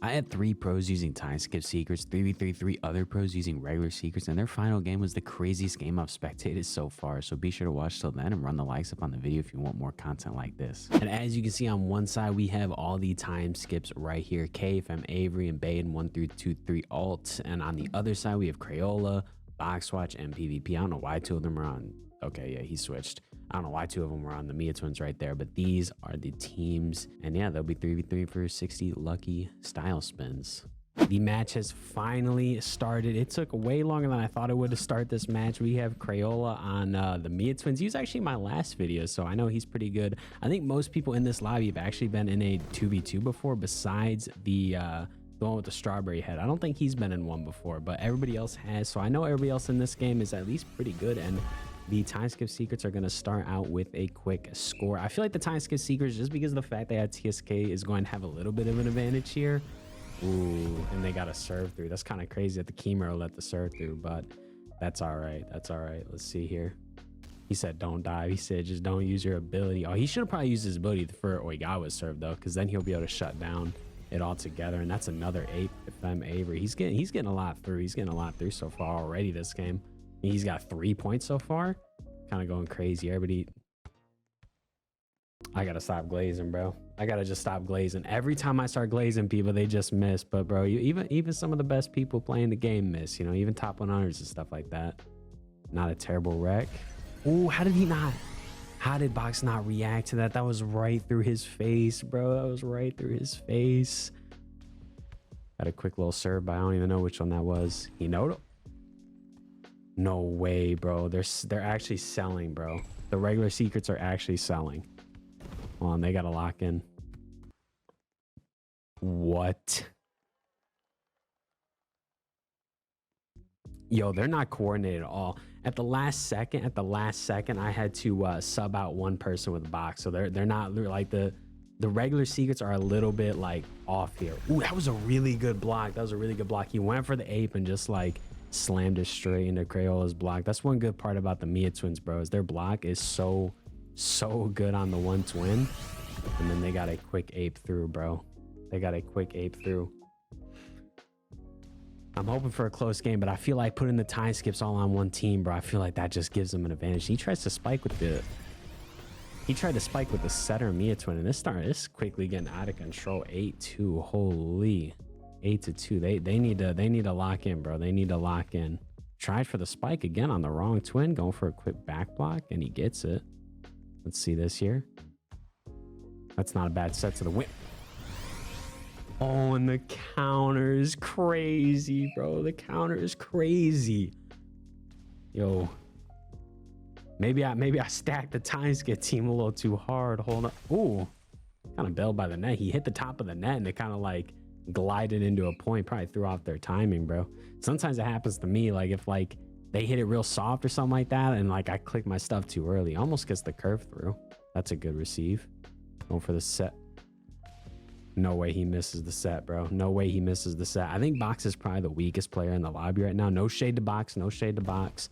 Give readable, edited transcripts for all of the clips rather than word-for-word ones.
I had 3 pros using Timeskip secrets, 3 other pros using regular secrets, and their final game was the craziest game I've spectated so far. So be sure to watch till then and run the likes up on the video if you want more content like this. And as you can see on one side, we have all the time skips right here. KFM, Avery, and Baden 1 through 2, 3 alt. And on the other side, we have Crayola, Boxwatch, and PvP. I don't know why 2 of them are on. Okay, yeah, he switched. I don't know why 2 of them were on the Miya twins right there, but these are the teams. And yeah, they'll be 3v3 for 60 lucky style spins. The match has finally started. It took way longer than I thought it would to start this match. We have Crayola on the Miya twins. He was actually my last video, so I know he's pretty good. I think most people in this lobby have actually been in a 2v2 before, besides the one with the strawberry head. I don't think he's been in one before, but everybody else has. So I know everybody else in this game is at least pretty good. And the time skip secrets are going to start out with a quick score. I feel like the time skip secrets, just because of the fact they had TSK, is going to have a little bit of an advantage here. Ooh, and they got a serve through. That's kind of crazy that the kimiro let the serve through, but that's all right. That's all right. Let's see here. He said don't dive. He said just don't use your ability. Oh, he should have probably used his ability for oigawa's serve though, because then he'll be able to shut down it all together. And that's another 8 if I'm Avery. He's getting a lot through. He's getting a lot through so far already this game. He's got 3 points so far. Kind of going crazy. Everybody, I gotta stop glazing, bro. I gotta just stop glazing. Every time I start glazing people, they just miss. But bro, even some of the best people playing the game miss. You know, even top 100s and stuff like that. Not a terrible wreck. Ooh, how did he not? How did Box not react to that? That was right through his face, bro. That was right through his face. Got a quick little serve, but I don't even know which one that was. Hinoto. No way, bro. They're actually selling, bro. The regular secrets are actually selling. Hold on, they gotta lock in. What? Yo, they're not coordinated at all. At the last second, I had to sub out one person with a box. So they're not like the regular secrets are a little bit like off here. Ooh, that was a really good block. That was a really good block. He went for the ape and just like slammed it straight into Crayola's block. That's one good part about the Miya twins, bro, is their block is so good on the one twin. And then they got a quick ape through, bro. They got a quick ape through. I'm hoping for a close game, but I feel like putting the time skips all on one team, bro. I feel like that just gives them an advantage. He tries to spike with the setter Miya twin, and this quickly getting out of control. 8-2. Holy. 8-2. They need to lock in, bro. They need to lock in. Tried for the spike again on the wrong twin, going for a quick back block, and he gets it. Let's see this here. That's not a bad set to the win. Oh, and the counter is crazy, bro. The counter is crazy. Yo. Maybe I stacked the time skip team a little too hard. Hold up. Ooh. Kind of bailed by the net. He hit the top of the net and it kind of like glided into a point. Probably threw off their timing, bro. Sometimes it happens to me, like if like they hit it real soft or something like that and like I click my stuff too early. Almost gets the curve through. That's a good receive. Going for the set. No way he misses the set, bro. No way he misses the set. I think Box is probably the weakest player in the lobby right now. No shade to Box. No shade to Box.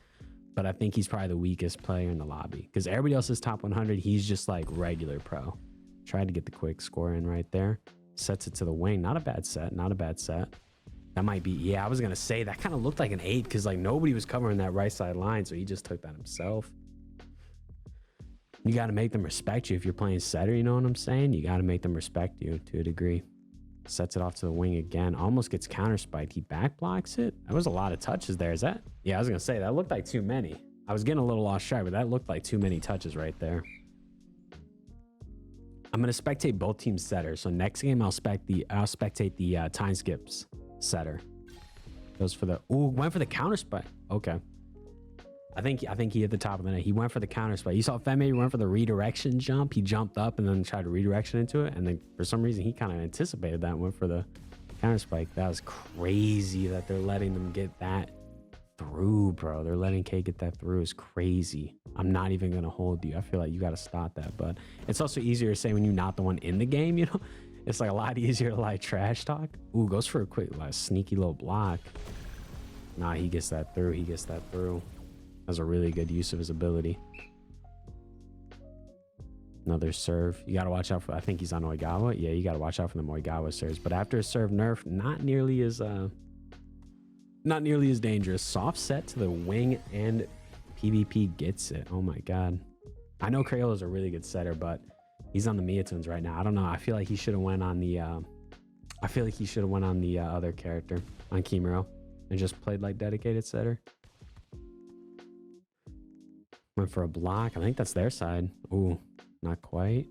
But I think he's probably the weakest player in the lobby. Because everybody else is top 100. He's just like regular pro. Tried to get the quick score in right there. Sets it to the wing. Not a bad set. Not a bad set. That might be... Yeah, I was going to say that kind of looked like an 8. Because like nobody was covering that right side line. So he just took that himself. You got to make them respect you if you're playing setter, you know what I'm saying? You got to make them respect you to a degree. Sets it off to the wing again. Almost gets counter spiked. He back blocks it. That was a lot of touches there. Is that? Yeah, I was going to say that looked like too many. I was getting a little lost track, but that looked like too many touches right there. I'm going to spectate both teams setters. So next game, I'll spectate the time skips setter. Goes for the... Ooh, went for the counter spike. Okay. I think he hit the top of the net. He went for the counter spike. You saw Femi went for the redirection jump. He jumped up and then tried to redirection into it. And then for some reason, he kind of anticipated that and went for the counter spike. That was crazy that they're letting them get that through, bro. They're letting K get that through is crazy. I'm not even going to hold you. I feel like you got to stop that. But it's also easier to say when you're not the one in the game, you know? It's like a lot easier to like trash talk. Ooh, goes for a quick, like sneaky little block. Nah, he gets that through. He gets that through. That's a really good use of his ability. Another serve. You got to watch out for, I think he's on oigawa. Yeah, you got to watch out for the oigawa serves. But after a serve nerf, not nearly as dangerous. Soft set to the wing and PvP gets it. Oh my God. I know Crayola's a really good setter, but he's on the Miya twins right now. I don't know. I feel like he should have went on the other character, on Kimiro, and just played like dedicated setter. Went for a block. I think that's their side. Ooh, not quite.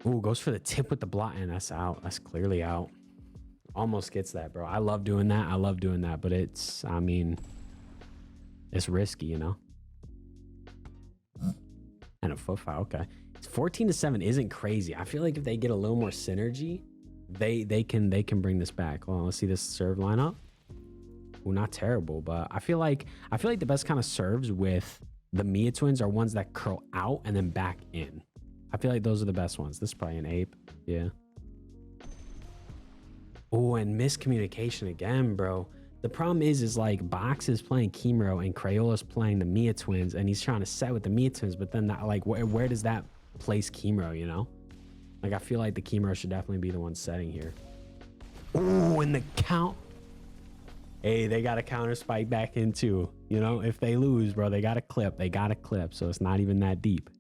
Ooh, goes for the tip with the block, and that's out. That's clearly out. Almost gets that, bro. I love doing that. I love doing that, but it's, I mean, it's risky, you know? And a foot foul. Okay. It's 14-7 isn't crazy. I feel like if they get a little more synergy, they can bring this back. Hold on, let's see this serve lineup. Ooh, not terrible, but I feel like the best kind of serves with the Miya twins are ones that curl out and then back in. I feel like those are the best ones. This is probably an ape. Yeah. Oh, and miscommunication again, bro. The problem is like Box is playing Kimiro and Crayola's playing the Miya twins, and he's trying to set with the Miya twins, but then that, like, where does that place Kimiro, you know? Like, I feel like the Kimiro should definitely be the one setting here. Oh, and the count. Hey, they got a counter spike back in too. You know, if they lose, bro, they got a clip. They got a clip, so it's not even that deep.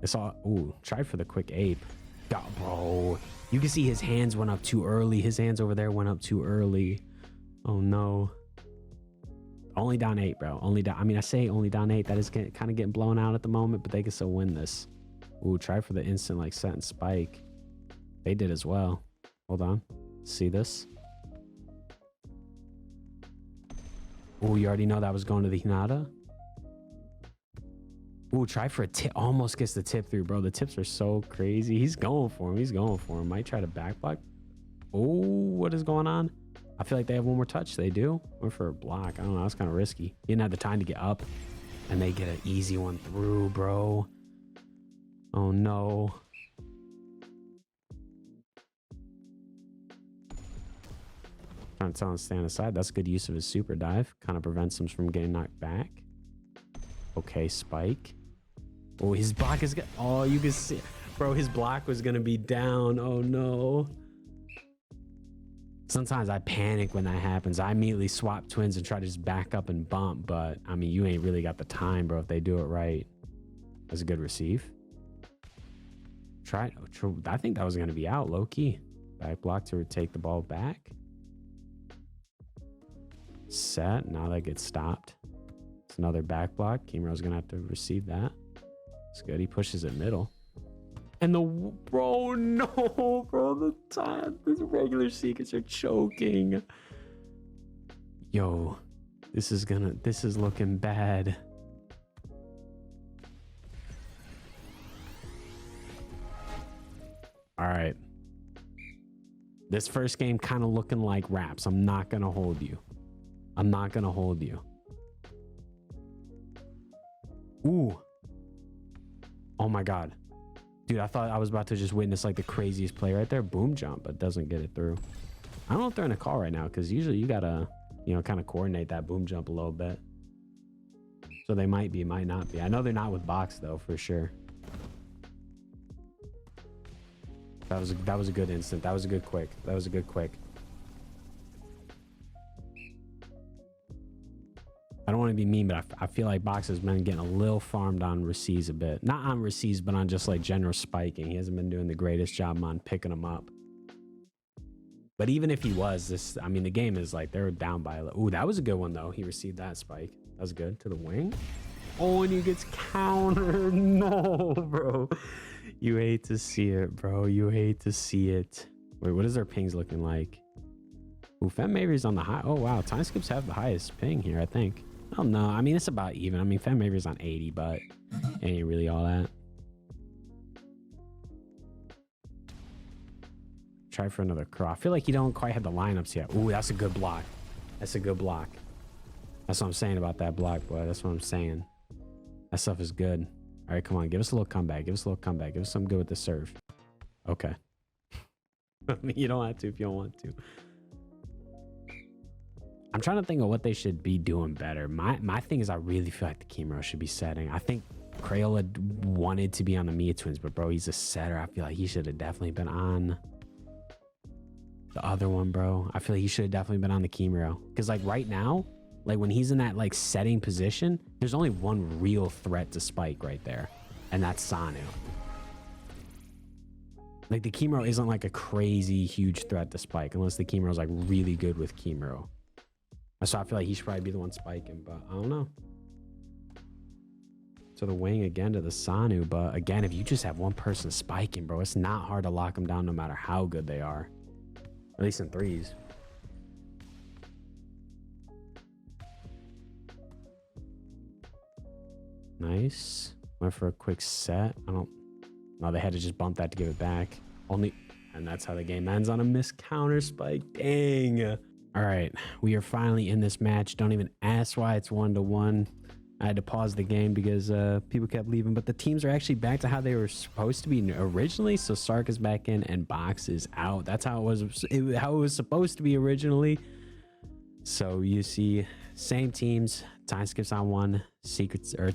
It's all, ooh, tried for the quick ape. God, bro. You can see his hands went up too early. His hands over there went up too early. Oh, no. Only down 8, bro. Only down. I mean, I say only down 8. That is kind of getting blown out at the moment, but they can still win this. Ooh, try for the instant, like, set and spike. They did as well. Hold on. See this? Ooh, you already know that was going to the Hinata. Ooh, try for a tip. Almost gets the tip through, bro. The tips are so crazy. He's going for him. He's going for him. Might try to back block. Oh, what is going on? I feel like they have one more touch. They do. Went for a block. I don't know. That's kind of risky. He didn't have the time to get up. And they get an easy one through, bro. Oh, no. Trying to tell him to stand aside. That's good use of his super dive. Kind of prevents him from getting knocked back. Okay, spike. Oh, his block is good. Oh, you can see, bro, his block was gonna be down. Oh no. Sometimes I panic when that happens. I immediately swap twins and try to just back up and bump, but I mean, you ain't really got the time, bro, if they do it right. That's a good receive. Try. Oh, I think that was gonna be out, low key. Back block to take the ball back. Set. Now that gets stopped. It's another back block. Kimiro's gonna have to receive that. It's good. He pushes it middle. And the bro, no, bro, the time, these regular secrets are choking. Yo, this is looking bad. All right. This first game kind of looking like wraps. I'm not gonna hold you. I'm not gonna hold you. Ooh. Oh my God. Dude, I thought I was about to just witness like the craziest play right there. Boom jump, but doesn't get it through. I don't know if they're in a call right now, because usually you gotta, you know, kind of coordinate that boom jump a little bit. So they might be, might not be. I know they're not with Box though, for sure. That was a good instant. That was a good quick. That was a good quick. I don't want to be mean, but I feel like Box has been getting a little farmed on receives a bit. Not on receives, but on just like general spiking. He hasn't been doing the greatest job on picking them up. But even if he was, this, I mean, the game is like, they're down by, ooh, that was a good one though. He received that spike. That was good. To the wing. Oh, and he gets countered. No, bro. You hate to see it, bro. You hate to see it. Wait, what is their pings looking like? Ooh, Fem Mavery's on the high. Oh, wow. Timeskips have the highest ping here, I think. Oh, no. I mean, it's about even. I mean, Fem Mavery's on 80, but it ain't really all that. Try for another crow. I feel like you don't quite have the lineups yet. Ooh, that's a good block. That's a good block. That's what I'm saying about that block, boy. That's what I'm saying. That stuff is good. All right, come on. Give us a little comeback. Give us a little comeback. Give us something good with the serve. Okay. I mean, you don't have to if you don't want to. I'm trying to think of what they should be doing better. My thing is I really feel like the Kimiro should be setting. I think Crayola wanted to be on the Miya twins, but bro, he's a setter. I feel like he should have definitely been on the other one, bro. I feel like he should have definitely been on the Kimiro. Because like right now, like when he's in that like setting position, there's only one real threat to spike right there. And that's Sanu. Like the Kimiro isn't like a crazy huge threat to spike unless the Kimiro's like really good with Kimiro. So I feel like he should probably be the one spiking, but I don't know. So the wing again to the Sanu, but again, if you just have one person spiking, bro, it's not hard to lock them down no matter how good they are. At least in threes. Nice. Went for a quick set. No, they had to just bump that to give it back. And that's how the game ends, on a missed counter spike. Dang. All right, we are finally in this match. Don't even ask why it's 1-1. I had to pause the game because people kept leaving, but the teams are actually back to how they were supposed to be originally. So Sark is back in and Box is out. That's how it was supposed to be originally. So you see same teams, time skips on one,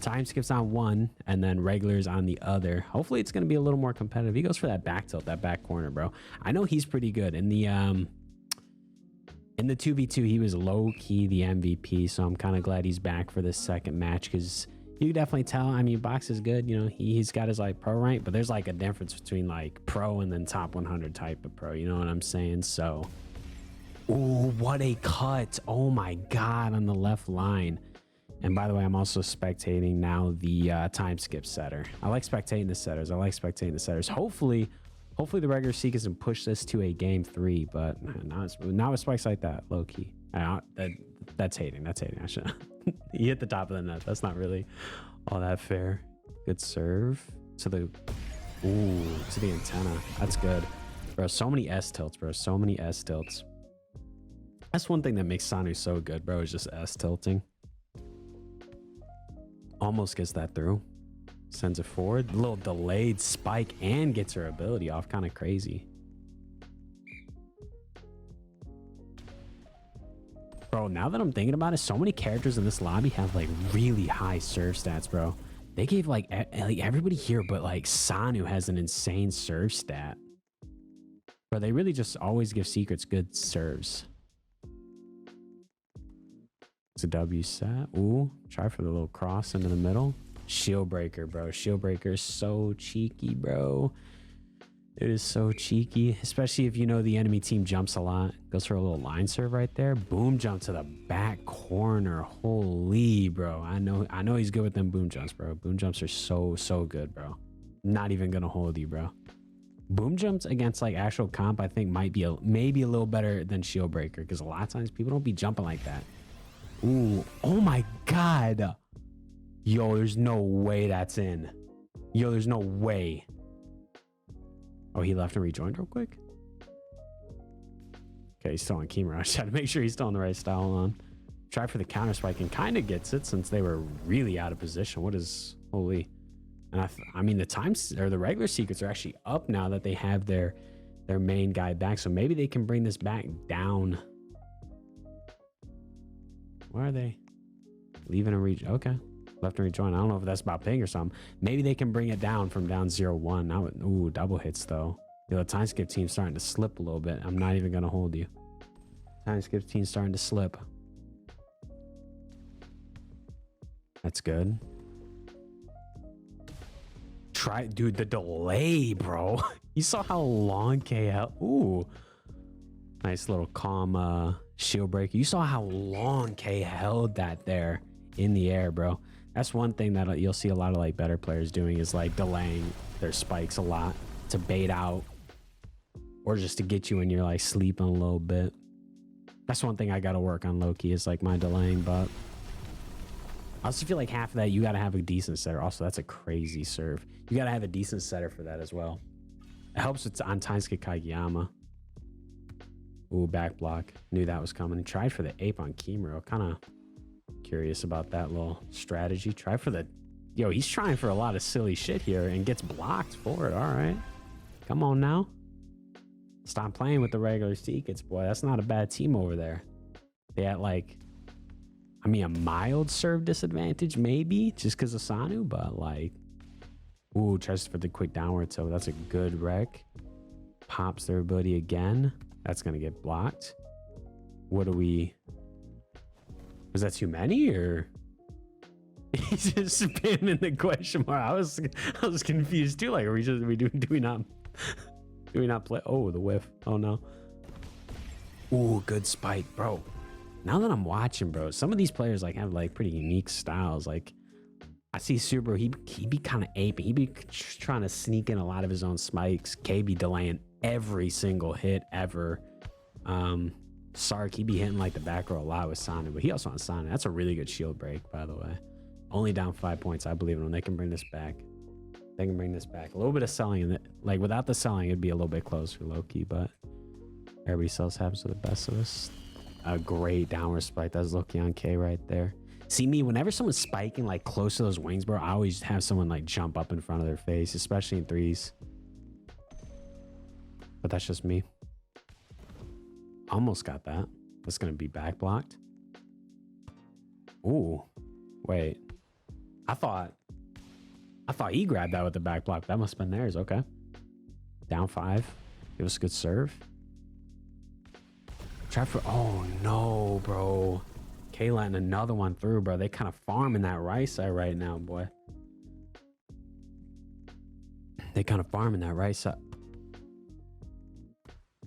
time skips on one, and then regulars on the other. Hopefully it's going to be a little more competitive. He goes for that back tilt, that back corner, bro. I know he's pretty good. In the 2v2, he was low-key the MVP, so I'm kind of glad he's back for this second match, because you can definitely tell. I mean, Box is good. You know, he's got his like pro rank, but there's like a difference between like pro and then top 100 type of pro. You know what I'm saying? So, ooh, what a cut. Oh my God, on the left line. And by the way, I'm also spectating now the time skip setter. I like spectating the setters. Hopefully the regular seekers can push this to a game 3, but not with spikes like that, low key. That's hating. I should. He hit the top of the net. That's not really all that fair. Good serve to the antenna. That's good, bro. So many S tilts, bro. So many S tilts. That's one thing that makes Sanu so good, bro. Is just S tilting. Almost gets that through. Sends it forward. A little delayed spike and gets her ability off. Kind of crazy. Bro, now that I'm thinking about it, so many characters in this lobby have like really high serve stats, bro. They gave like everybody here, but like Sanu has an insane serve stat. Bro, they really just always give secrets good serves. It's a W set. Ooh, try for the little cross into the middle. Shield breaker, bro. Shield breaker is so cheeky, bro. It is so cheeky, especially if you know the enemy team jumps a lot. Goes for a little line serve right there. Boom jump to the back corner. Holy, bro. I know he's good with them boom jumps, bro. Boom jumps are so good, bro. Not even gonna hold you, bro. Boom jumps against like actual comp, I think might be maybe a little better than shield breaker, because a lot of times people don't be jumping like that. Ooh, oh my God. Yo, there's no way that's in. Yo, there's no way. Oh, he left and rejoined real quick. Okay, he's still on Kimiro. I just had to make sure he's still on the right style on. Try for the counter spike and kind of gets it since they were really out of position. What is holy? And I mean the times or the regular secrets are actually up now that they have their main guy back. So maybe they can bring this back down. Where are they? Leaving and reach. Okay. Left and rejoin. I don't know if that's about ping or something. Maybe they can bring it down from down 0-1. Now, ooh, double hits though. The time skip team's starting to slip a little bit. I'm not even gonna hold you. Time skip team's starting to slip. That's good. Dude, the delay, bro. You saw how long KL. Ooh, nice little calm shield break. You saw how long K held that there in the air, bro. That's one thing that you'll see a lot of like better players doing, is like delaying their spikes a lot to bait out or just to get you when you're like sleeping a little bit. That's one thing I got to work on low key, is like my delaying, but I also feel like half of that you got to have a decent setter. Also, that's a crazy serve. You got to have a decent setter for that as well. It helps with on Timeskip kagayomo. Ooh, back block. Knew that was coming. Tried for the ape on Kimiro. Kind of curious about that little strategy. Try for the... Yo, he's trying for a lot of silly shit here and gets blocked for it. All right. Come on now. Stop playing with the regular secrets, boy. That's not a bad team over there. They had like I mean, a mild serve disadvantage, maybe, just because of Sanu, but like, ooh, tries for the quick downward, so that's a good rec. Pops their ability again. That's going to get blocked. What do we... Was that too many, or... He's just spamming the question mark. I was confused too. Like, do we not play? Oh, the whiff. Oh no. Ooh, good spike, bro. Now that I'm watching, bro, some of these players like have like pretty unique styles. Like, I see Subaru, he be kind of aping. He be trying to sneak in a lot of his own spikes. K be delaying every single hit ever. Sark, he be hitting like the back row a lot with Sanu, but he also on Sanu. That's a really good shield break, by the way. Only down 5 points. I believe in them. They can bring this back. They can bring this back. A little bit of selling, and like without the selling, it'd be a little bit closer, low key. But everybody sells happens to the best of us. A great downward spike. That's low key on K right there. See me, whenever someone's spiking like close to those wings, bro, I always have someone like jump up in front of their face, especially in threes. But that's just me. Almost got that. That's gonna be back blocked. Ooh, wait. I thought he grabbed that with the back block. That must have been theirs. Okay. Down 5. Give us a good serve. Try for... Oh, no, bro. K letting another one through, bro. They kind of farming that right side right now, boy. They kind of farming that right side.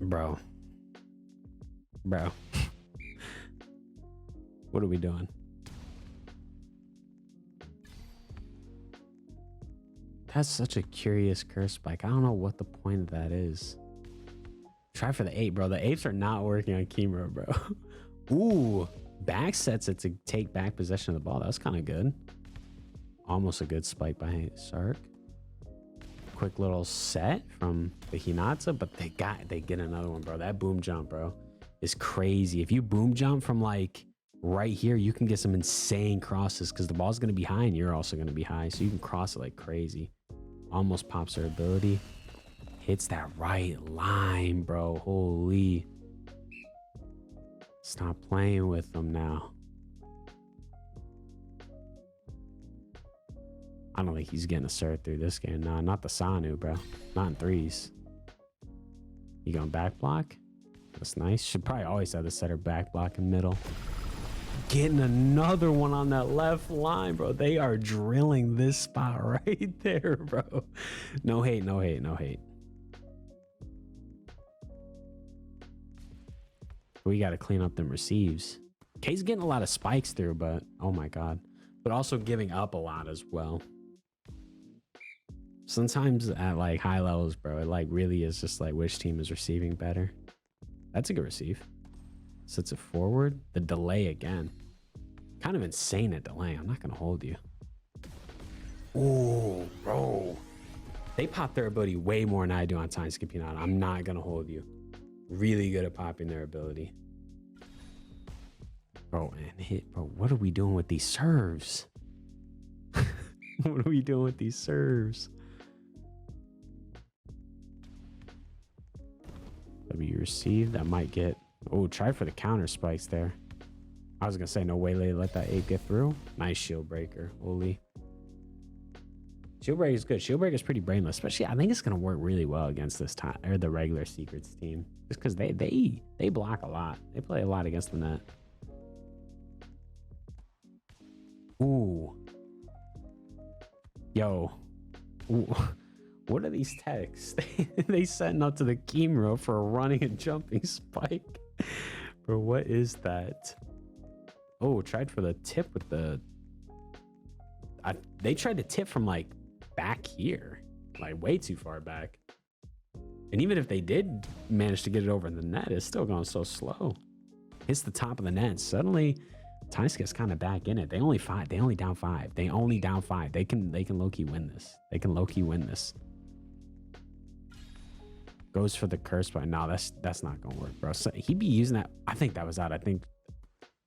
Bro. What are we doing? That's such a curious curse spike. I don't know what the point of that is. Try for the 8, bro. The 8s are not working on Kimiro, bro. Ooh, back sets it to take back possession of the ball. That was kind of good. Almost a good spike by Sark. Quick little set from the Hinata, but they get another one, bro. That boom jump, bro, is crazy. If you boom jump from like right here, you can get some insane crosses because the ball's going to be high and you're also going to be high, so you can cross it like crazy. Almost pops her ability. Hits that right line, bro. Holy. Stop playing with them now. I don't think he's getting a serve through this game. Nah, not the Sanu, bro. Not in threes. You going back block? That's nice. Should probably always have the setter back block in middle. Getting another one on that left line, bro. They are drilling this spot right there, bro. No hate, no hate, no hate. We got to clean up them receives. K's getting a lot of spikes through, but oh my God. But also giving up a lot as well. Sometimes at like high levels, bro, it like really is just like which team is receiving better. That's a good receive. Sets it forward. The delay again. Kind of insane at delay. I'm not going to hold you. Oh, bro. They pop their ability way more than I do on Timeskip Hinoto. I'm not going to hold you. Really good at popping their ability. Bro, and hit. Bro, what are we doing with these serves? What are we doing with these serves? W receive. That might get... Oh, try for the counter spikes there. I was going to say, no way they let that 8 get through. Nice shield breaker. Holy. Shield breaker is good. Shield breaker is pretty brainless. Especially, I think it's going to work really well against this time, or the regular Secrets team. Just because they block a lot. They play a lot against the net. Ooh. Yo. Ooh. What are these texts? They setting up to the Kimiro for a running and jumping spike. Bro, what is that? Oh, tried for the tip with the... They tried to tip from like back here. Like way too far back. And even if they did manage to get it over in the net, it's still going so slow. Hits the top of the net. Suddenly, Timeskip's kind of back in it. They only down 5. They only down 5. They can low-key win this. They can low-key win this. Goes for the curse, but no, that's not gonna work, bro. So he'd be using that. I think that was out. I think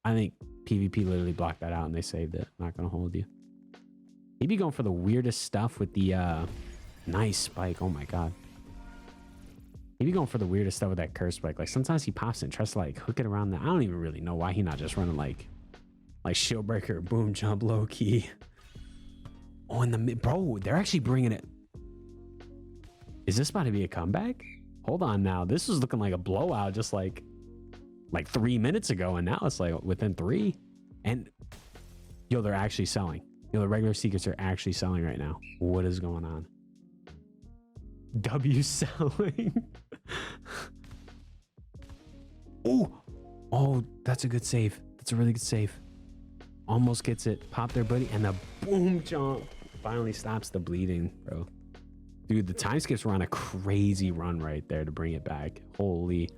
PvP literally blocked that out and they saved it. Not gonna hold you. He'd be going for the weirdest stuff with the nice spike. Oh my God. He'd be going for the weirdest stuff with that curse spike. Like sometimes he pops it and tries to like hook it around the... I don't even really know why he not just running like Like shield breaker, boom jump, low key. Oh, in the mid, bro, they're actually bringing it. Is this about to be a comeback? Hold on now. This was looking like a blowout just like 3 minutes ago, and now it's like within 3. And yo, they're actually selling. Yo, the regular secrets are actually selling right now. What is going on? W selling. Oh, that's a good save. That's a really good save. Almost gets it. Pop their buddy, and the boom jump finally stops the bleeding, bro. Dude, the time skips were on a crazy run right there to bring it back. Holy.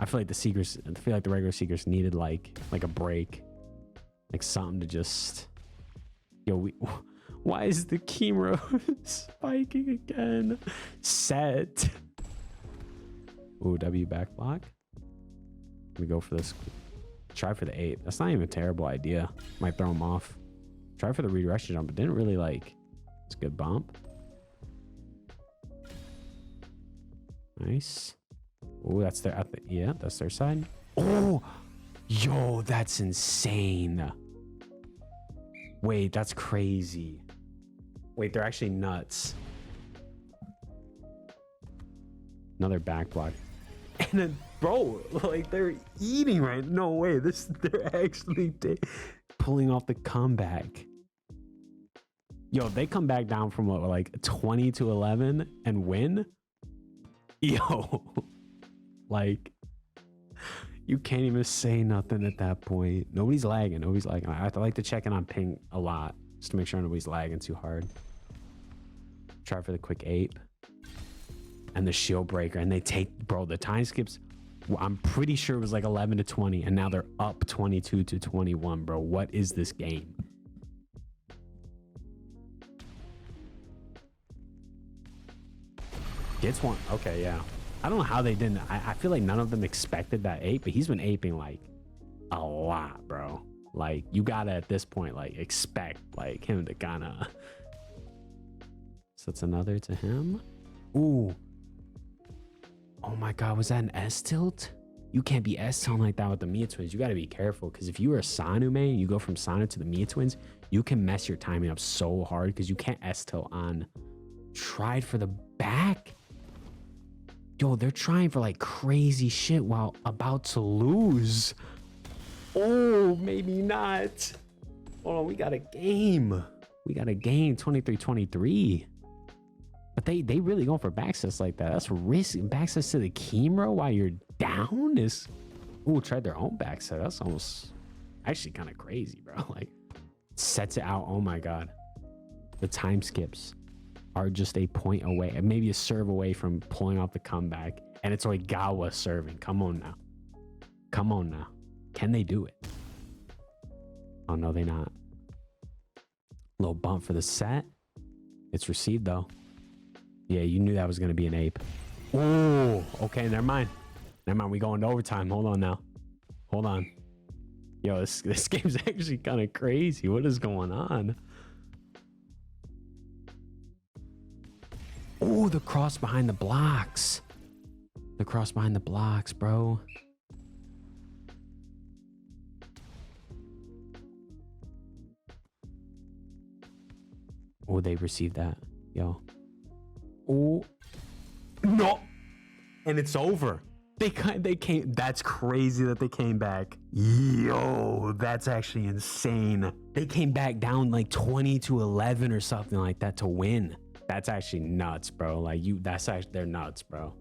I feel like the regular secrets needed like a break. Like something to just... Yo, why is the kimiro spiking again? Set. Ooh, W back block. We go for this. Try for the 8. That's not even a terrible idea. Might throw him off. Try for the redirection jump, but didn't really like. It's a good bump. Nice. Oh, that's their yeah, that's their side. Oh, yo, that's insane. Wait, that's crazy. Wait, they're actually nuts. Another back block. And then, bro, like they're eating right. No way. They're actually pulling off the comeback. Yo, if they come back down from what, like 20 to 11 and win. Yo, like you can't even say nothing at that point. Nobody's lagging. I like to check in on ping a lot just to make sure nobody's lagging too hard. Try for the quick ape and the shield breaker, and they take, bro, the time skips. I'm pretty sure it was like 11 to 20, and now they're up 22 to 21, bro. What is this game? Gets one. Okay, yeah. I don't know how they didn't. I feel like none of them expected that ape, but he's been aping like a lot, bro. Like you gotta at this point like expect like him to kind of. So it's another to him. Ooh. Oh my God, was that an S tilt? You can't be S tilting like that with the Miya twins. You gotta be careful, because if you were a Sanu main, you go from Sanu to the Miya twins, you can mess your timing up so hard because you can't S tilt on. Tried for the back. Yo, they're trying for like crazy shit while about to lose. Oh, maybe not. Hold on, we got a game. 23-23. But they really going for backsets like that. That's risky. Backsets to the kimiro while you're down is... Ooh, tried their own backset. That's almost actually kind of crazy, bro. Like, sets it out. Oh my God. The time skips are just a point away, and maybe a serve away from pulling off the comeback. And it's Oigawa serving. Come on now. Come on now. Can they do it? Oh, no, they not. Little bump for the set. It's received, though. Yeah, you knew that was going to be an ape. Oh, okay, never mind. Never mind, we going to overtime. Hold on now. Hold on. Yo, this game's actually kind of crazy. What is going on? Oh, the cross behind the blocks. The cross behind the blocks, bro. Oh, they received that. Yo. Oh. No. And it's over. They came. That's crazy that they came back. Yo, that's actually insane. They came back down like 20 to 11 or something like that to win. That's actually nuts, bro. Like that's actually, they're nuts, bro.